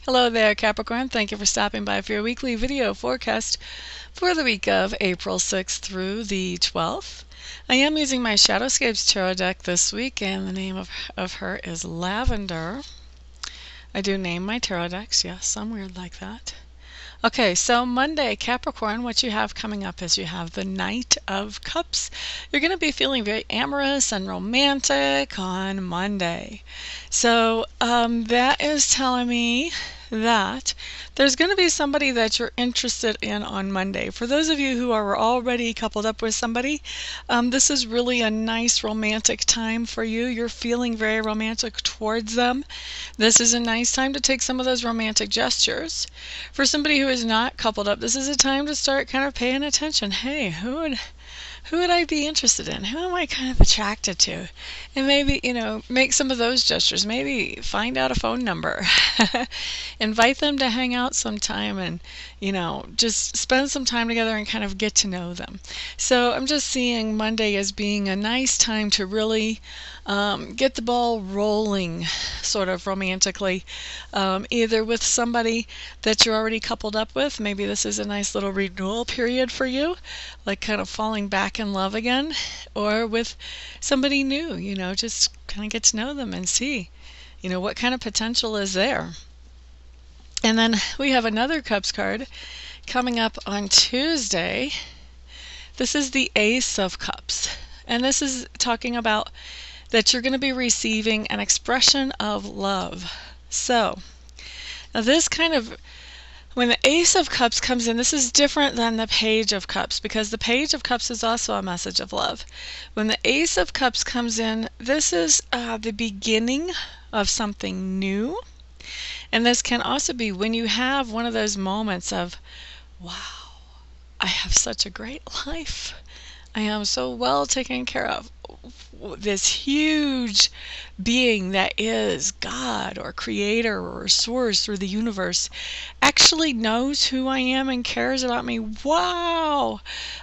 Hello there, Capricorn. Thank you for stopping by for your weekly video forecast for the week of April 6th through the 12th. I am using my Shadowscapes Tarot deck this week, and the name of her is Lavender. I do name my tarot decks, yes, I'm weird like that. Okay, so Monday, Capricorn, what you have coming up is you have the Knight of Cups. You're going to be feeling very amorous and romantic on Monday. So that is telling me that there's going to be somebody that you're interested in on Monday. For those of you who are already coupled up with somebody, this is really a nice romantic time for you. You're feeling very romantic towards them. This is a nice time to take some of those romantic gestures. For somebody who is not coupled up, this is a time to start kind of paying attention. Hey, who would I be interested in? Who am I kind of attracted to? And maybe, make some of those gestures. Maybe find out a phone number. Invite them to hang out sometime and, just spend some time together and kind of get to know them. So I'm just seeing Monday as being a nice time to really get the ball rolling sort of romantically, either with somebody that you're already coupled up with. Maybe this is a nice little renewal period for you, like kind of falling back in love again, or with somebody new, just kind of get to know them and see, what kind of potential is there. And then we have another Cups card coming up on Tuesday. This is the Ace of Cups, and this is talking about that you're going to be receiving an expression of love. So now this kind of, when the Ace of Cups comes in, this is different than the Page of Cups, because the Page of Cups is also a message of love. When the Ace of Cups comes in, this is the beginning of something new. And this can also be when you have one of those moments of, wow, I have such a great life. I am so well taken care of. This huge being that is God or Creator or Source or the universe actually knows who I am and cares about me. Wow!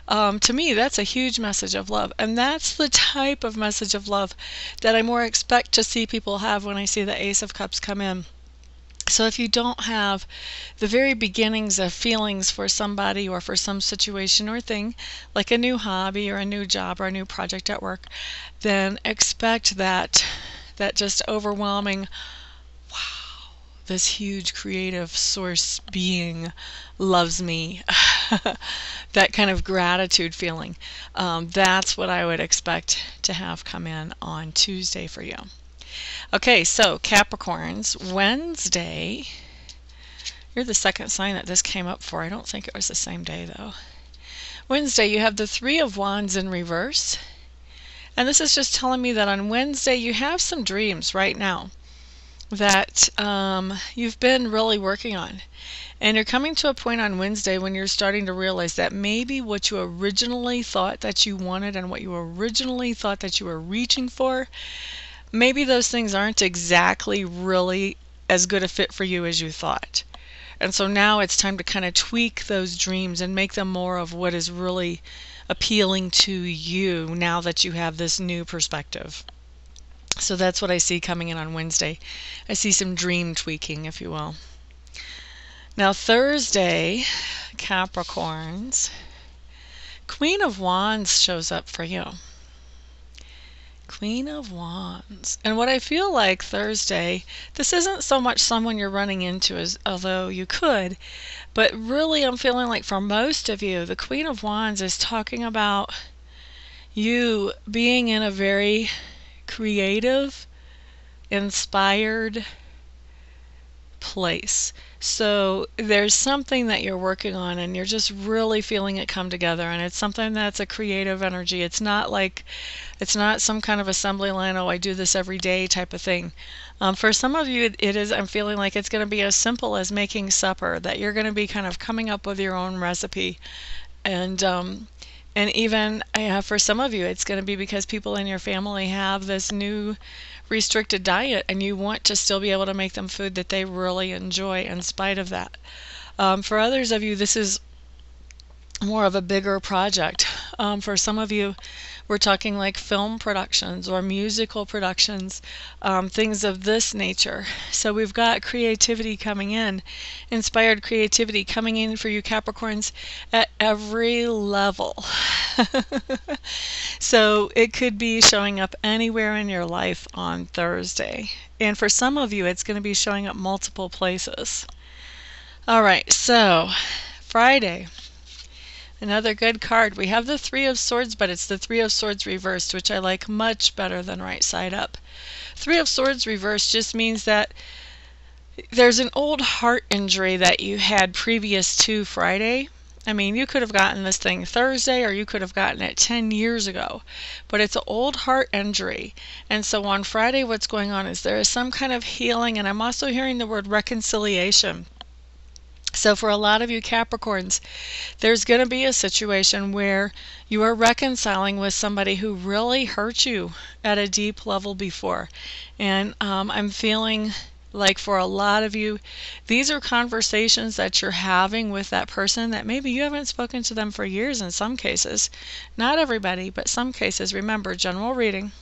To me, that's a huge message of love. And that's the type of message of love that I more expect to see people have when I see the Ace of Cups come in. So if you don't have the very beginnings of feelings for somebody or for some situation or thing, like a new hobby or a new job or a new project at work, then expect that just overwhelming, wow, this huge creative source being loves me. That kind of gratitude feeling. That's what I would expect to have come in on Tuesday for you. Okay, so Capricorns, Wednesday, you're the second sign that this came up for. I don't think it was the same day though. Wednesday, you have the Three of Wands in reverse. And this is just telling me that on Wednesday you have some dreams right now that you've been really working on. And you're coming to a point on Wednesday when you're starting to realize that maybe what you originally thought that you wanted and what you originally thought that you were reaching for, maybe those things aren't exactly really as good a fit for you as you thought. And so now it's time to kind of tweak those dreams and make them more of what is really appealing to you now that you have this new perspective. So that's what I see coming in on Wednesday. I see some dream tweaking, if you will. Now Thursday, Capricorns, Queen of Wands shows up for you. Queen of Wands. And what I feel like Thursday, this isn't so much someone you're running into, as although you could, but really I'm feeling like for most of you, the Queen of Wands is talking about you being in a very creative, inspired place. So there's something that you're working on and you're just really feeling it come together, and it's something that's a creative energy. It's not some kind of assembly line, oh, I do this every day type of thing. For some of you it is, I'm feeling like it's going to be as simple as making supper, that you're going to be kind of coming up with your own recipe. And even for some of you it's going to be because people in your family have this new restricted diet and you want to still be able to make them food that they really enjoy in spite of that. For others of you, this is more of a bigger project. For some of you, We're talking like film productions or musical productions, things of this nature. So we've got creativity coming in, inspired creativity coming in for you Capricorns at every level. So it could be showing up anywhere in your life on Thursday. And for some of you, it's going to be showing up multiple places. All right, so Friday, another good card. We have the Three of Swords, but it's the Three of Swords reversed, which I like much better than right side up. Three of Swords reversed just means that there's an old heart injury that you had previous to Friday. I mean, you could have gotten this thing Thursday or you could have gotten it 10 years ago, but it's an old heart injury. And so on Friday, what's going on is there is some kind of healing, and I'm also hearing the word reconciliation. So for a lot of you Capricorns, there's going to be a situation where you are reconciling with somebody who really hurt you at a deep level before. And I'm feeling like for a lot of you, these are conversations that you're having with that person that maybe you haven't spoken to them for years in some cases. Not everybody, but some cases. Remember, general reading.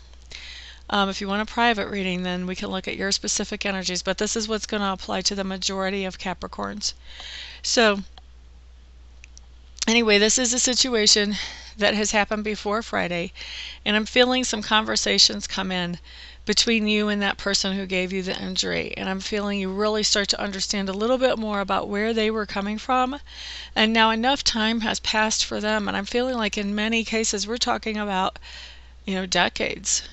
If you want a private reading, then we can look at your specific energies, but this is what's going to apply to the majority of Capricorns. So anyway, this is a situation that has happened before Friday, and I'm feeling some conversations come in between you and that person who gave you the injury, and I'm feeling you really start to understand a little bit more about where they were coming from, and now enough time has passed for them, and I'm feeling like in many cases we're talking about, decades.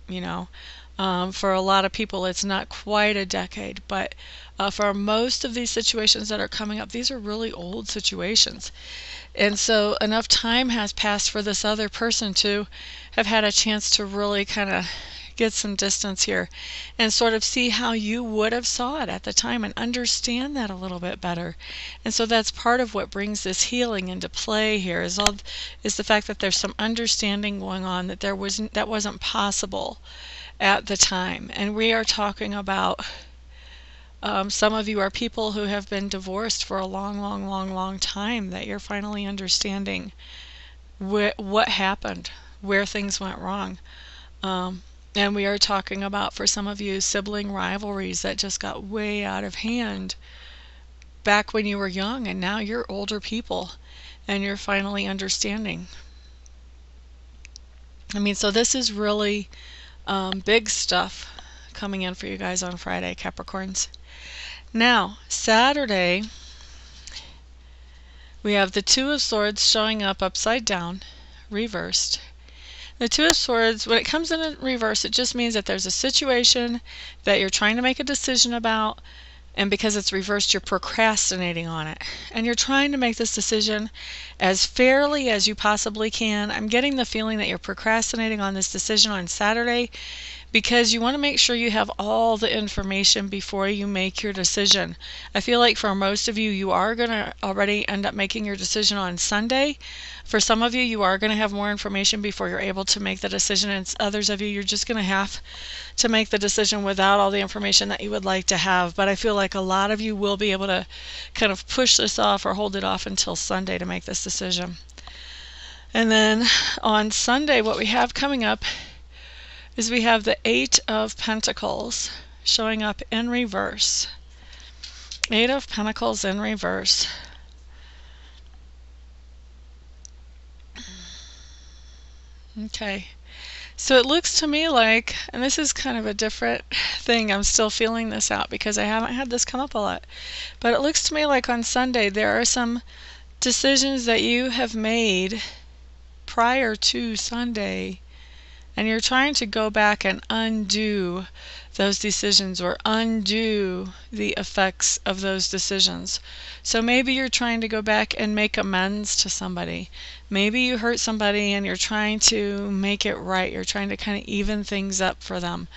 For a lot of people it's not quite a decade, but for most of these situations that are coming up, these are really old situations. And so enough time has passed for this other person to have had a chance to really kind of get some distance here and sort of see how you would have saw it at the time and understand that a little bit better. And so that's part of what brings this healing into play here is the fact that there's some understanding going on that wasn't possible at the time. And we are talking about some of you are people who have been divorced for a long time, that you're finally understanding what happened, where things went wrong. And we are talking about, for some of you, sibling rivalries that just got way out of hand back when you were young, and now you're older people and you're finally understanding. I mean, so this is really big stuff coming in for you guys on Friday, Capricorns. Now, Saturday, we have the Two of Swords showing up upside down, reversed. The Two of Swords, when it comes in reverse, it just means that there's a situation that you're trying to make a decision about, and because it's reversed, you're procrastinating on it. And you're trying to make this decision as fairly as you possibly can. I'm getting the feeling that you're procrastinating on this decision on Saturday because you want to make sure you have all the information before you make your decision. I feel like for most of you, you are going to already end up making your decision on Sunday. For some of you, you are going to have more information before you're able to make the decision, and others of you, you're just going to have to make the decision without all the information that you would like to have. But I feel like a lot of you will be able to kind of push this off or hold it off until Sunday to make this decision. And then on Sunday, what we have coming up is we have the Eight of Pentacles showing up in reverse. Eight of Pentacles in reverse. Okay, so it looks to me like, and this is kind of a different thing, I'm still feeling this out because I haven't had this come up a lot, but it looks to me like on Sunday there are some decisions that you have made prior to Sunday, and you're trying to go back and undo those decisions or undo the effects of those decisions. So maybe you're trying to go back and make amends to somebody. Maybe you hurt somebody and you're trying to make it right. You're trying to kind of even things up for them.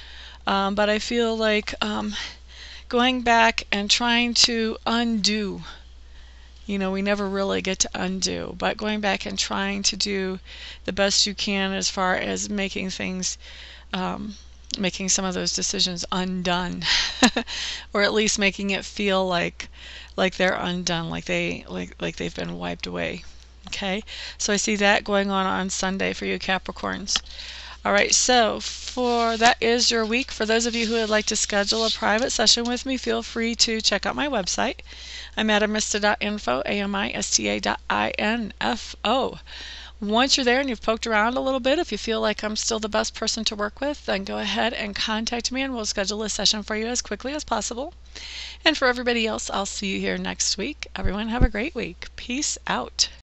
But I feel like going back and trying to undo, we never really get to undo, but going back and trying to do the best you can as far as making things, making some of those decisions undone, or at least making it feel like they're undone, like they've been wiped away. Okay, so I see that going on Sunday for you Capricorns. All right, so that is your week. For those of you who would like to schedule a private session with me, feel free to check out my website. I'm at amista.info, amista.info. Once you're there and you've poked around a little bit, if you feel like I'm still the best person to work with, then go ahead and contact me and we'll schedule a session for you as quickly as possible. And for everybody else, I'll see you here next week. Everyone have a great week. Peace out.